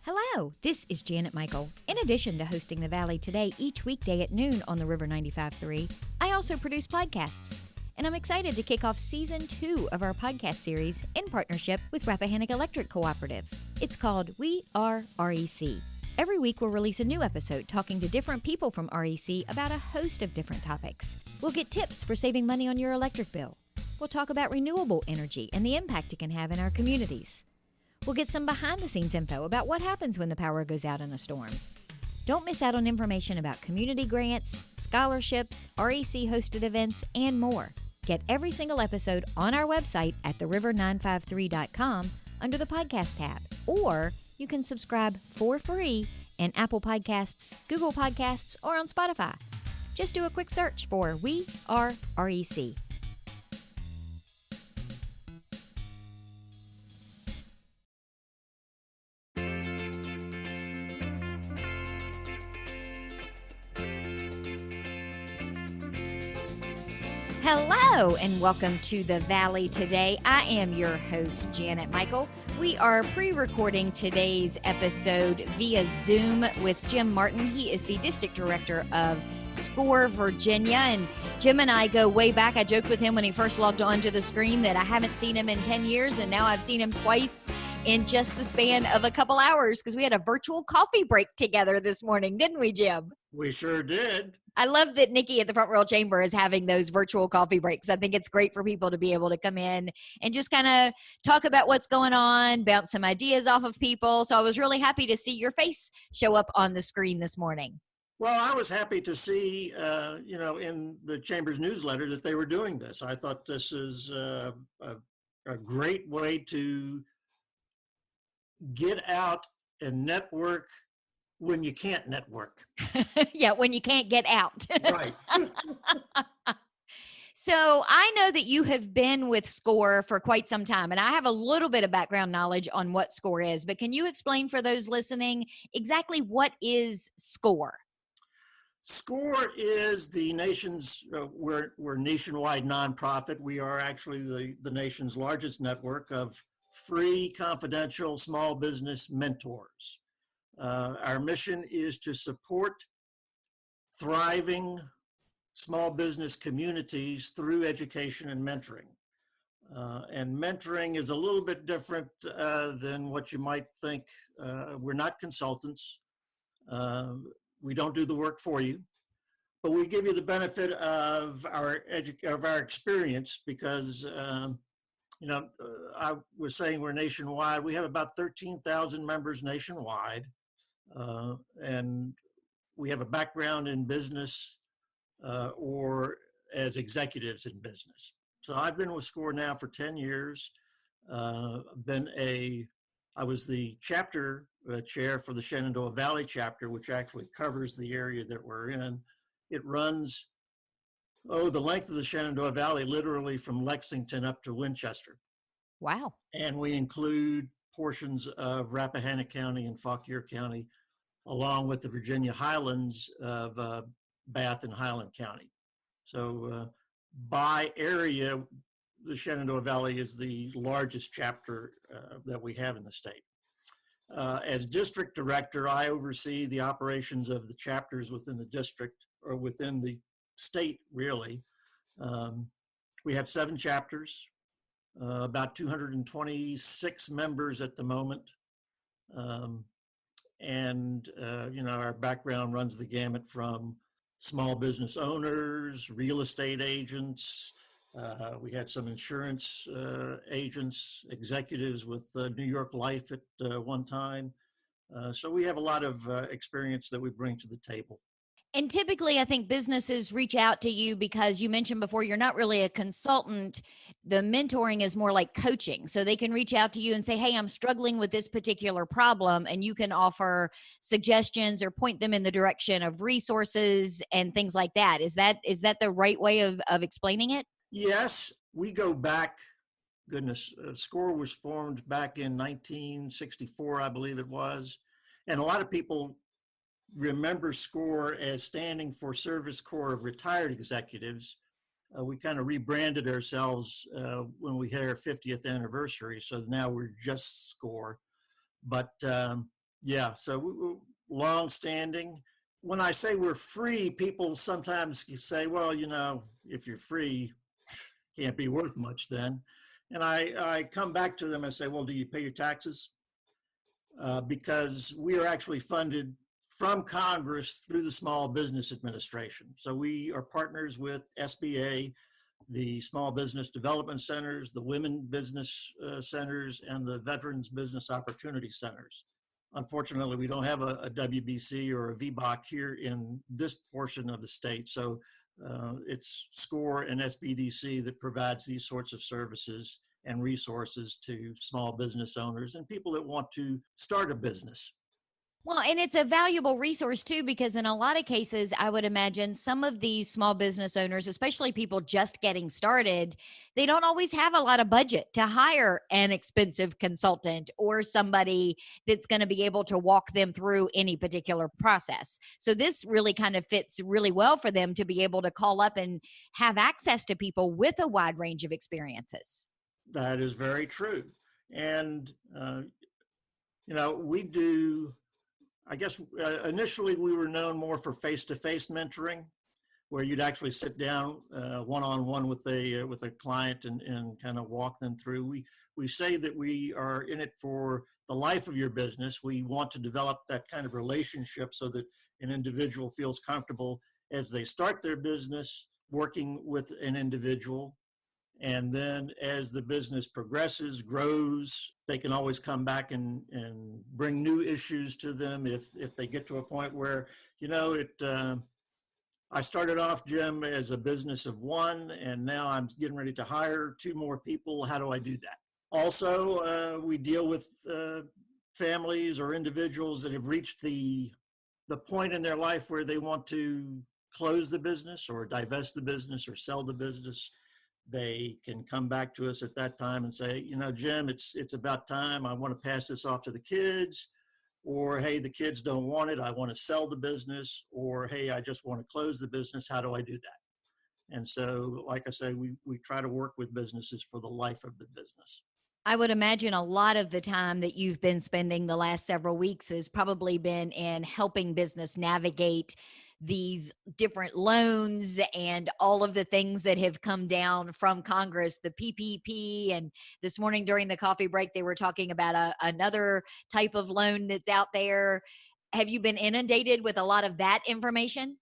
Hello, this is Janet Michael. In addition to hosting The Valley Today each weekday at noon on the River 95.3, I also produce podcasts. And I'm excited to kick off Season 2 of our podcast series in partnership with Rappahannock Electric Cooperative. It's called We Are REC. Every week we'll release a new episode talking to different people from REC about a host of different topics. We'll get tips for saving money on your electric bill. We'll talk about renewable energy and the impact it can have in our communities. We'll get some behind-the-scenes info about what happens when the power goes out in a storm. Don't miss out on information about community grants, scholarships, REC-hosted events, and more. Get every single episode on our website at theriver953.com under the podcast tab, or you can subscribe for free in Apple Podcasts, Google Podcasts, or on Spotify. Just do a quick search for We Are REC. Hello and welcome to The Valley Today. I am your host, Janet Michael. We are pre-recording today's episode via Zoom with Jim Martin. He is the district director of SCORE Virginia, and Jim and I go way back. I joked with him when he first logged onto the screen that I haven't seen him in 10 years, and now I've seen him twice in just the span of a couple hours because we had a virtual coffee break together this morning, didn't we, Jim? We sure did. I love that Nikki at the Front Royal Chamber is having those virtual coffee breaks. I think it's great for people to be able to come in and just kind of talk about what's going on, bounce some ideas off of people. So I was really happy to see your face show up on the screen this morning. Well, I was happy to see, in the Chamber's newsletter that they were doing this. I thought this is a great way to get out and network when you can't network. Yeah, when you can't get out. Right. So I know that you have been with SCORE for quite some time, and I have a little bit of background knowledge on what SCORE is, but can you explain for those listening exactly what is SCORE? SCORE is the nation's, we're nationwide nonprofit. We are actually the nation's largest network of free, confidential small business mentors. Our mission is to support thriving small business communities through education and mentoring. And mentoring is a little bit different than what you might think. We're not consultants. We don't do the work for you, but we give you the benefit of our experience because, I was saying we're nationwide. We have about 13,000 members nationwide. And we have a background in business or as executives in business. So I've been with SCORE now for 10 years. I was the chapter chair for the Shenandoah Valley chapter, which actually covers the area that we're in. It runs, the length of the Shenandoah Valley, literally from Lexington up to Winchester. Wow. And we include portions of Rappahannock County and Fauquier County, along with the Virginia Highlands of Bath and Highland County. So by area, the Shenandoah Valley is the largest chapter that we have in the state. As district director, I oversee the operations of the chapters within the district or within the state, really. We have 7 chapters, about 226 members at the moment. Our background runs the gamut from small business owners, real estate agents. We had some insurance agents, executives with New York Life at one time. So we have a lot of experience that we bring to the table. And typically, I think businesses reach out to you because you mentioned before, you're not really a consultant. The mentoring is more like coaching. So they can reach out to you and say, hey, I'm struggling with this particular problem. And you can offer suggestions or point them in the direction of resources and things like that. Is that the right way of explaining it? Yes, we go back. Goodness, SCORE was formed back in 1964, I believe it was. And a lot of people remember SCORE as standing for Service Corps of Retired Executives. We kind of rebranded ourselves when we hit our 50th anniversary. So now we're just SCORE. But Yeah, so we're long-standing. When I say we're free, people sometimes say, well, if you're free, can't be worth much then. And I come back to them and say, well, do you pay your taxes? Because we are actually funded from Congress through the Small Business Administration. So we are partners with SBA, the Small Business Development Centers, the Women Business Centers, and the Veterans Business Opportunity Centers. Unfortunately, we don't have a WBC or a VBOC here in this portion of the state. So it's SCORE and SBDC that provides these sorts of services and resources to small business owners and people that want to start a business. Well, and it's a valuable resource too, because in a lot of cases, I would imagine some of these small business owners, especially people just getting started, they don't always have a lot of budget to hire an expensive consultant or somebody that's going to be able to walk them through any particular process. So this really kind of fits really well for them to be able to call up and have access to people with a wide range of experiences. That is very true. And, we do, I guess initially we were known more for face-to-face mentoring, where you'd actually sit down one-on-one with a client and kind of walk them through. We say that we are in it for the life of your business. We want to develop that kind of relationship so that an individual feels comfortable as they start their business working with an individual. And then as the business progresses, grows, they can always come back and bring new issues to them if they get to a point where, I started off, Jim, as a business of one, and now I'm getting ready to hire 2 more people. How do I do that? Also, we deal with families or individuals that have reached the point in their life where they want to close the business or divest the business or sell the business. They can come back to us at that time and say, Jim, it's about time. I want to pass this off to the kids. Or, hey, the kids don't want it. I want to sell the business. Or, hey, I just want to close the business. How do I do that? And so, like I say, we try to work with businesses for the life of the business. I would imagine a lot of the time that you've been spending the last several weeks has probably been in helping business navigate these different loans and all of the things that have come down from Congress, the PPP. And this morning during the coffee break, they were talking about another type of loan that's out there. Have you been inundated with a lot of that information?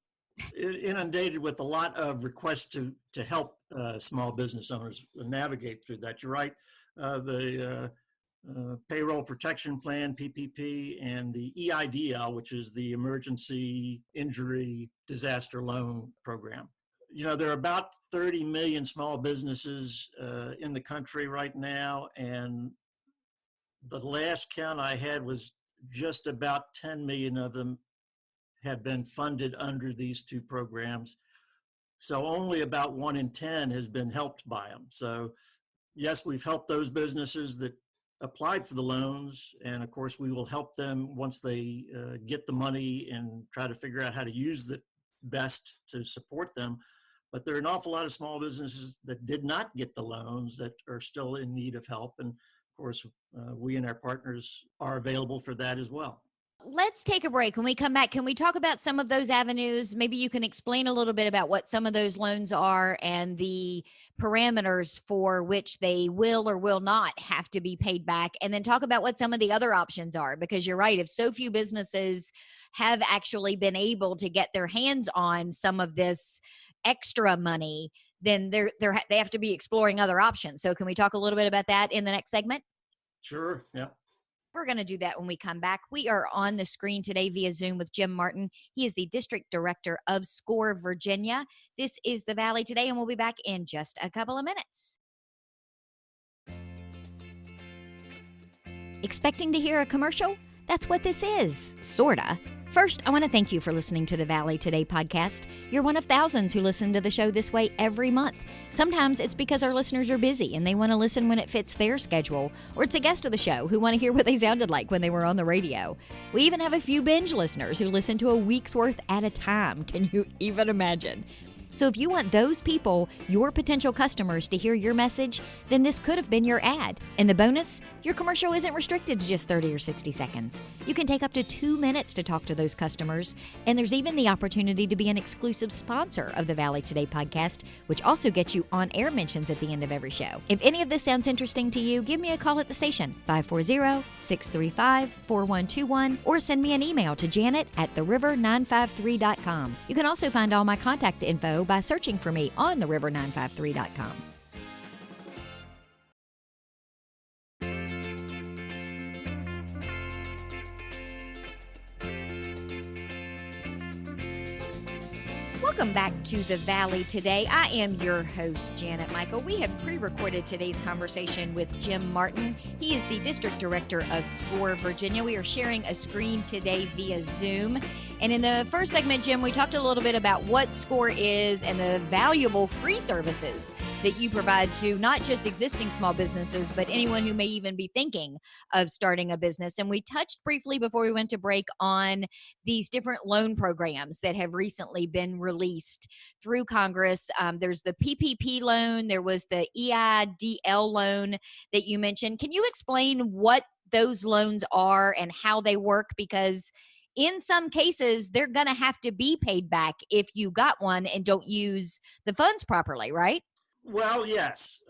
Inundated with a lot of requests to help small business owners navigate through that. You're right. The Payroll Protection Plan, PPP, and the EIDL, which is the Emergency Injury Disaster Loan Program. There are about 30 million small businesses in the country right now, and the last count I had was just about 10 million of them have been funded under these 2 programs. So only about 1 in 10 has been helped by them. So yes, we've helped those businesses that applied for the loans, and of course we will help them once they get the money and try to figure out how to use it best to support them. But there are an awful lot of small businesses that did not get the loans that are still in need of help, and of course we and our partners are available for that as well. Let's take a break. When we come back, can we talk about some of those avenues? Maybe you can explain a little bit about what some of those loans are and the parameters for which they will or will not have to be paid back, and then talk about what some of the other options are, because you're right. If so few businesses have actually been able to get their hands on some of this extra money, then they have to be exploring other options. So can we talk a little bit about that in the next segment? Sure. Yeah. We're going to do that when we come back. We are on the screen today via Zoom with Jim Martin. He is the District Director of SCORE Virginia. This is The Valley Today, and we'll be back in just a couple of minutes. Expecting to hear a commercial? That's what this is, sorta. First, I want to thank you for listening to the Valley Today podcast. You're one of thousands who listen to the show this way every month. Sometimes it's because our listeners are busy and they want to listen when it fits their schedule, or it's a guest of the show who want to hear what they sounded like when they were on the radio. We even have a few binge listeners who listen to a week's worth at a time. Can you even imagine? So if you want those people, your potential customers, to hear your message, then this could have been your ad. And the bonus, your commercial isn't restricted to just 30 or 60 seconds. You can take up to 2 minutes to talk to those customers, and there's even the opportunity to be an exclusive sponsor of the Valley Today podcast, which also gets you on-air mentions at the end of every show. If any of this sounds interesting to you, give me a call at the station, 540-635-4121, or send me an email to janet@theriver953.com. You can also find all my contact info by searching for me on theriver953.com. Welcome back to the Valley Today. I am your host, Janet Michael. We have pre-recorded today's conversation with Jim Martin. He is the District Director of SCORE Virginia. We are sharing a screen today via Zoom. And in the first segment, Jim, we talked a little bit about what SCORE is and the valuable free services that you provide to not just existing small businesses, but anyone who may even be thinking of starting a business. And we touched briefly before we went to break on these different loan programs that have recently been released through Congress. There's the PPP loan. There was the EIDL loan that you mentioned. Can you explain what those loans are and how they work? Because in some cases, they're going to have to be paid back if you got one and don't use the funds properly, right? Well, yes.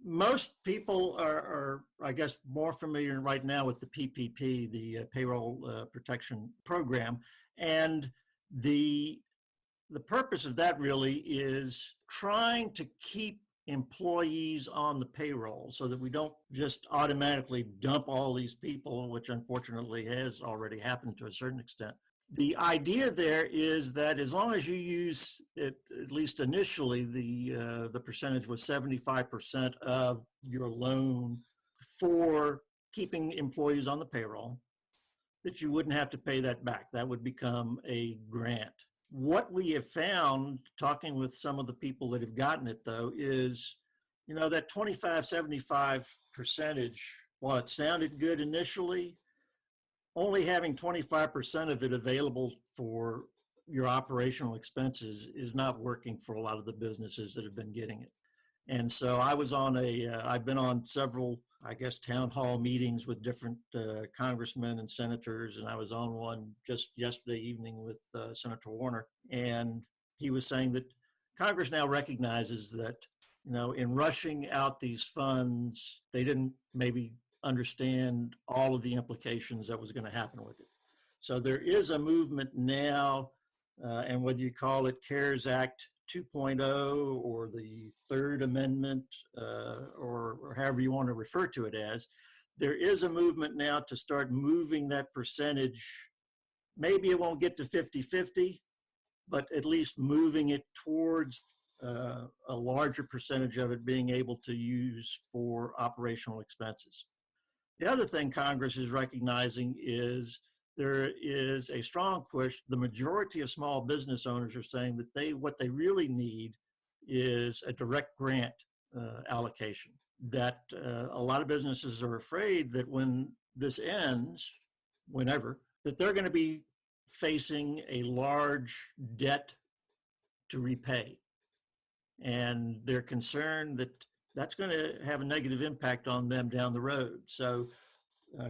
Most people are, I guess, more familiar right now with the PPP, the Payroll Protection Program. And the purpose of that really is trying to keep employees on the payroll so that we don't just automatically dump all these people, which unfortunately has already happened to a certain extent. The idea there is that as long as you use it, at least initially, the percentage was 75% of your loan for keeping employees on the payroll, that you wouldn't have to pay that back. That would become a grant. What we have found, talking with some of the people that have gotten it, though, is, that 25-75 percentage, while it sounded good initially, only having 25% of it available for your operational expenses is not working for a lot of the businesses that have been getting it. And so I've been on several, I guess, town hall meetings with different congressmen and senators, and I was on one just yesterday evening with Senator Warner, and he was saying that Congress now recognizes that, in rushing out these funds, they didn't maybe understand all of the implications that was going to happen with it. So there is a movement now, and whether you call it CARES Act 2.0 or the Third Amendment, or however you want to refer to it as, there is a movement now to start moving that percentage. Maybe it won't get to 50-50, but at least moving it towards a larger percentage of it being able to use for operational expenses. The other thing Congress is recognizing is there is a strong push. The majority of small business owners are saying that what they really need is a direct grant allocation. That a lot of businesses are afraid that when this ends, whenever, that they're going to be facing a large debt to repay. And they're concerned that that's going to have a negative impact on them down the road. So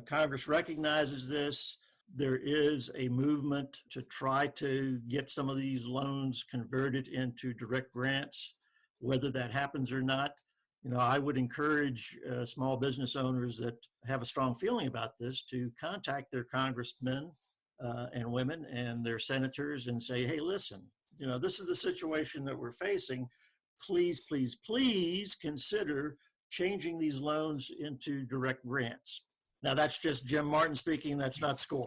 Congress recognizes this. There is a movement to try to get some of these loans converted into direct grants. Whether that happens or not, I would encourage small business owners that have a strong feeling about this to contact their congressmen and women and their senators and say, hey, listen, this is the situation that we're facing. Please, please, please consider changing these loans into direct grants. Now, that's just Jim Martin speaking. That's not SCORE.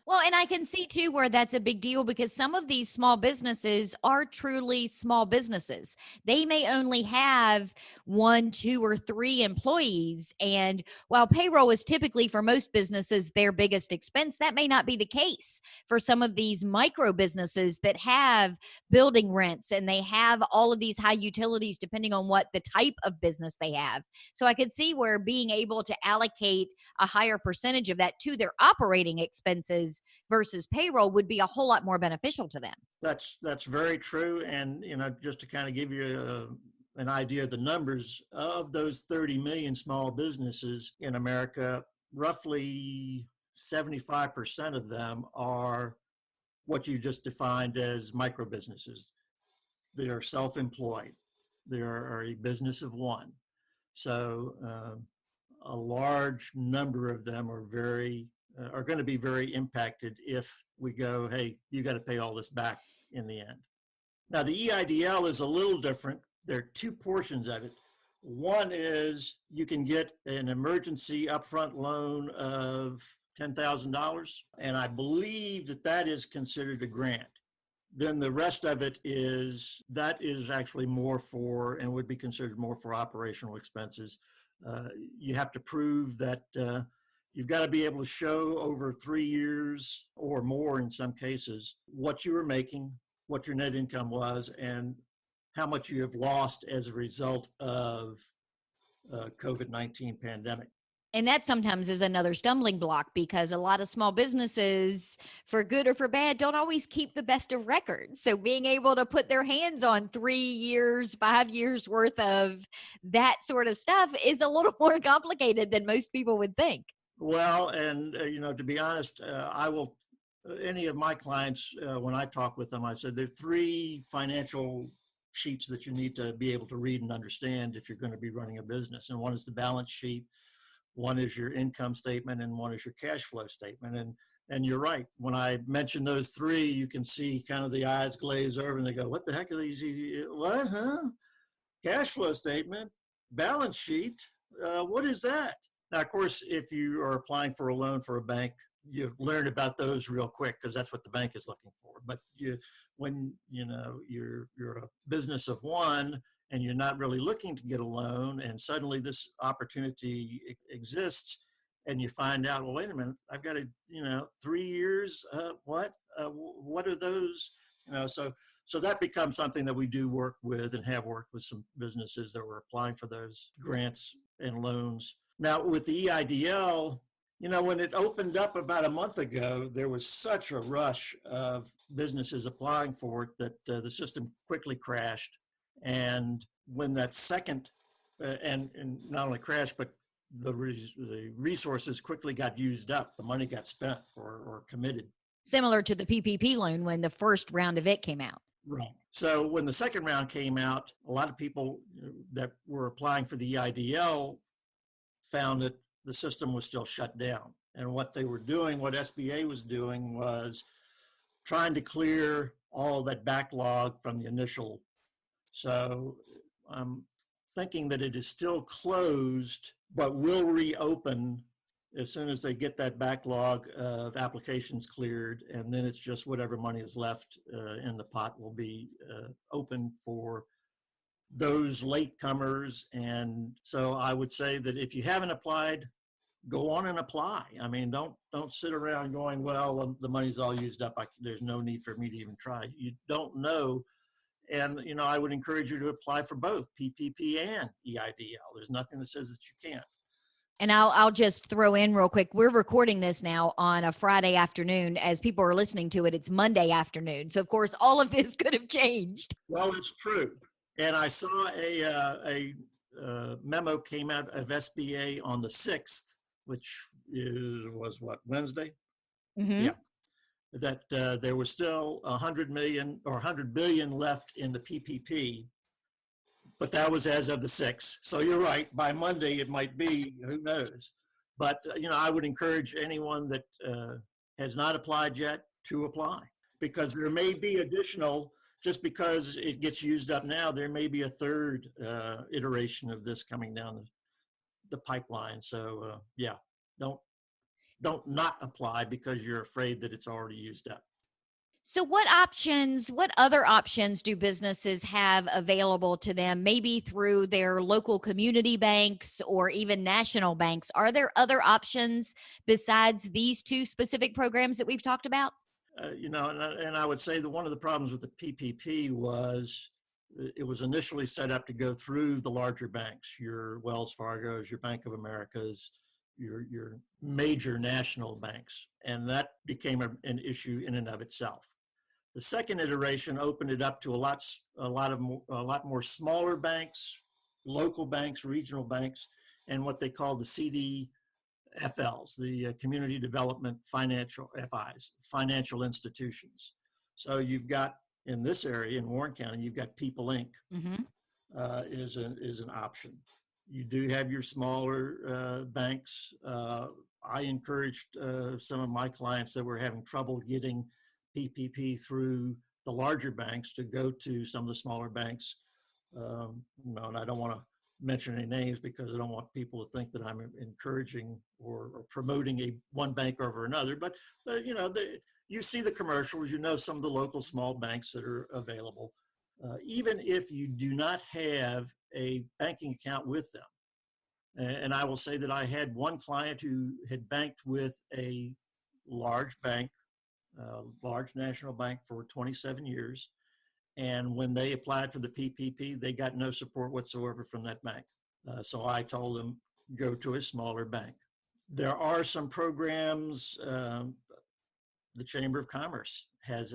Well, and I can see too where that's a big deal because some of these small businesses are truly small businesses. They may only have 1, 2, or 3 employees. And while payroll is typically for most businesses their biggest expense, that may not be the case for some of these micro businesses that have building rents and they have all of these high utilities depending on what the type of business they have. So I could see where being able to allocate a higher percentage of that to their operating expenses expenses versus payroll would be a whole lot more beneficial to them. That's very true. And, just to kind of give you an idea of the numbers of those 30 million small businesses in America, roughly 75% of them are what you just defined as micro businesses. They are self-employed. They are a business of one. So a large number of them are going to be very impacted if we go, hey, you got to pay all this back in the end. Now, the EIDL is a little different. There are two portions of it. One is you can get an emergency upfront loan of $10,000, and I believe that is considered a grant. Then the rest of it is actually more for, and would be considered more for operational expenses. You have to prove that you've got to be able to show over 3 years or more in some cases what you were making, what your net income was, and how much you have lost as a result of COVID-19 pandemic. And that sometimes is another stumbling block because a lot of small businesses, for good or for bad, don't always keep the best of records. So being able to put their hands on 3 years, 5 years worth of that sort of stuff is a little more complicated than most people would think. Well, and to be honest, I will, any of my clients, when I talk with them, I said there are 3 financial sheets that you need to be able to read and understand if you're going to be running a business. And one is the balance sheet, one is your income statement, and one is your cash flow statement. And you're right. When I mention those 3, you can see kind of the eyes glaze over and they go, what the heck are these? What, huh? Cash flow statement, balance sheet. What is that? Now, of course, if you are applying for a loan for a bank, you've learned about those real quick because that's what the bank is looking for. But when you're a business of one and you're not really looking to get a loan, and suddenly this opportunity exists, and you find out, well, wait a minute, I've got 3 years. What are those? So that becomes something that we do work with and have worked with some businesses that were applying for those grants and loans. Now, with the EIDL, when it opened up about a month ago, there was such a rush of businesses applying for it that the system quickly crashed. And when that second, and not only crashed, but the resources quickly got used up, the money got spent or committed. Similar to the PPP loan when the first round of it came out. Right. So when the second round came out, a lot of people that were applying for the EIDL found that the system was still shut down. And what they were doing, what SBA was doing, was trying to clear all that backlog from the initial. So I'm thinking that it is still closed, but will reopen as soon as they get that backlog of applications cleared. And then it's just whatever money is left in the pot will be open for those latecomers. And so I would say that if you haven't applied, go on and apply. I mean, don't sit around going, well, the money's all used up. There's no need for me to even try. You don't know. And, I would encourage you to apply for both PPP and EIDL. There's nothing that says that you can't. And I'll just throw in real quick. We're recording this now on a Friday afternoon. As people are listening to it, it's Monday afternoon. So, of course, all of this could have changed. Well, it's true. And I saw a memo came out of SBA on the 6th, which was what, Wednesday? Mm-hmm. Yeah. That there was still 100 million or 100 billion left in the PPP, but that was as of the 6th. So you're right. By Monday, it might be, who knows? But, I would encourage anyone that has not applied yet to apply, because there may be additional, just because it gets used up now, there may be a third iteration of this coming down the pipeline. So yeah, don't not apply because you're afraid that it's already used up. So what other options do businesses have available to them, maybe through their local community banks or even national banks? Are there other options besides these 2 specific programs that we've talked about? And I would say that one of the problems with the PPP was it was initially set up to go through the larger banks, your Wells Fargo's, your Bank of America's, your major national banks, and that became an issue in and of itself. The second iteration opened it up to a lot more smaller banks, local banks, regional banks, and what they call the CDFLs, the Community Development Financial FIs, financial institutions. So you've got in this area in Warren County, you've got People Inc. Is an option. You do have your smaller banks. I encouraged some of my clients that were having trouble getting PPP through the larger banks to go to some of the smaller banks. And I don't want to mention any names because I don't want people to think that I'm encouraging or promoting one bank over another. But you see the commercials. You know some of the local small banks that are available. Even if you do not have a banking account with them. And I will say that I had one client who had banked with a large bank, large national bank for 27 years. And when they applied for the PPP, they got no support whatsoever from that bank. So I told them, go to a smaller bank. There are some programs, the Chamber of Commerce has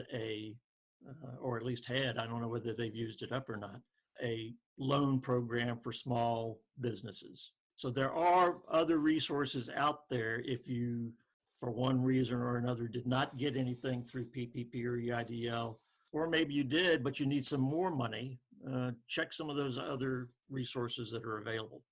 or at least had, I don't know whether they've used it up or not, a loan program for small businesses. So there are other resources out there if you, for one reason or another, did not get anything through PPP or EIDL, or maybe you did, but you need some more money, check some of those other resources that are available.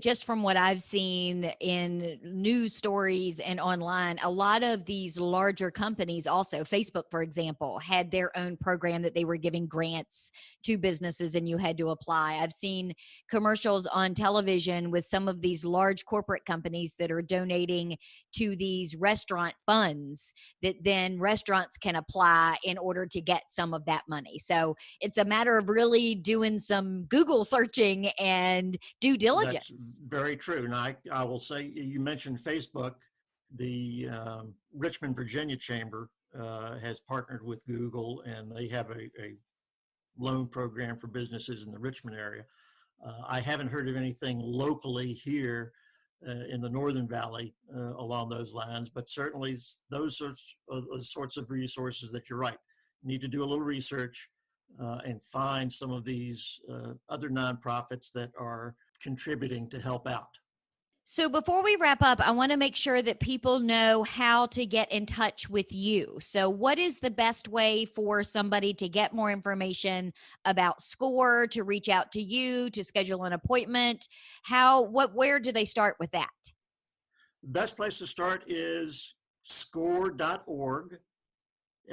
Just from what I've seen in news stories and online, a lot of these larger companies also, Facebook, for example, had their own program that they were giving grants to businesses and you had to apply. I've seen commercials on television with some of these large corporate companies that are donating to these restaurant funds that then restaurants can apply in order to get some of that money. So it's a matter of really doing some Google searching and due diligence. That's very true. And I will say, you mentioned Facebook. The Richmond, Virginia Chamber has partnered with Google, and they have a loan program for businesses in the Richmond area. I haven't heard of anything locally here in the Northern Valley along those lines, but certainly those sorts of resources that you're right. You need to do a little research and find some of these other nonprofits that are contributing to help out. So before we wrap up, I want to make sure that people know how to get in touch with you. So what is the best way for somebody to get more information about SCORE, to reach out to you, to schedule an appointment? Where do they start with that? The best place to start is score.org,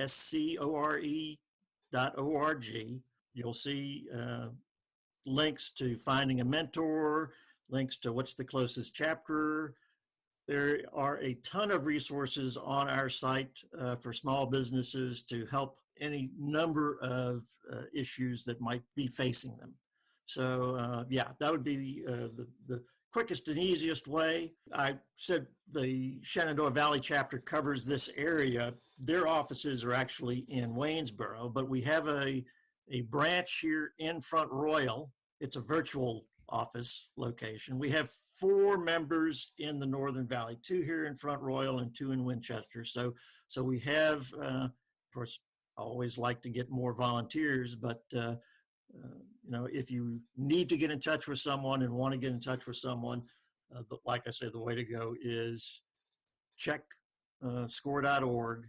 SCORE.org. You'll see links to finding a mentor, links to what's the closest chapter. There are a ton of resources on our site for small businesses to help any number of issues that might be facing them. So that would be the quickest and easiest way. I said the Shenandoah Valley chapter covers this area. Their offices are actually in Waynesboro, but we have a branch here in Front Royal. It's a virtual office location. We have 4 members in the Northern Valley, 2 here in Front Royal and 2 in Winchester. So we have, of course, I always like to get more volunteers, but if you need to get in touch with someone and want to get in touch with someone, like I say, the way to go is check score.org.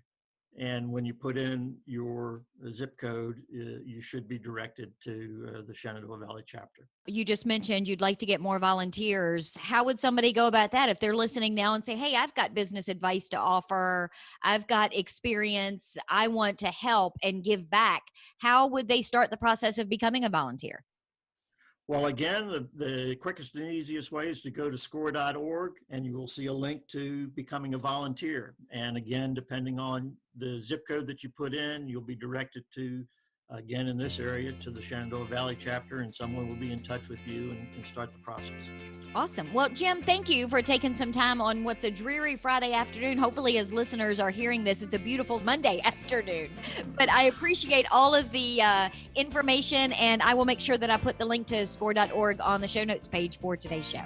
And when you put in your zip code, you should be directed to the Shenandoah Valley chapter. You just mentioned you'd like to get more volunteers. How would somebody go about that if they're listening now and say, hey, I've got business advice to offer, I've got experience, I want to help and give back? How would they start the process of becoming a volunteer? Well, again, the quickest and easiest way is to go to score.org, and you will see a link to becoming a volunteer. And again, depending on the zip code that you put in, you'll be directed to, again, in this area, to the Shenandoah Valley chapter, and someone will be in touch with you and start the process. Awesome. Well, Jim, thank you for taking some time on what's a dreary Friday afternoon. Hopefully, as listeners are hearing this, it's a beautiful Monday afternoon. But I appreciate all of the information, and I will make sure that I put the link to score.org on the show notes page for today's show.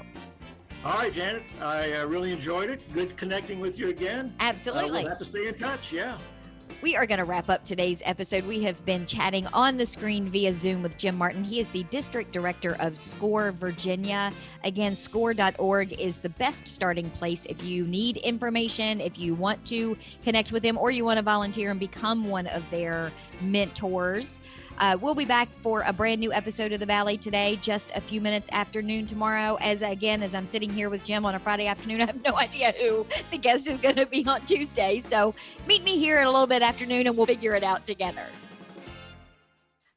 All right, Janet, I really enjoyed it. Good connecting with you again. Absolutely. We'll have to stay in touch, yeah. We are going to wrap up today's episode. We have been chatting on the screen via Zoom with Jim Martin. He is the District Director of SCORE Virginia. Again, score.org is the best starting place if you need information, if you want to connect with them, or you want to volunteer and become one of their mentors. We'll be back for a brand new episode of The Valley today, just a few minutes after noon tomorrow. As I'm sitting here with Jim on a Friday afternoon, I have no idea who the guest is going to be on Tuesday. So meet me here in a little bit after noon and we'll figure it out together.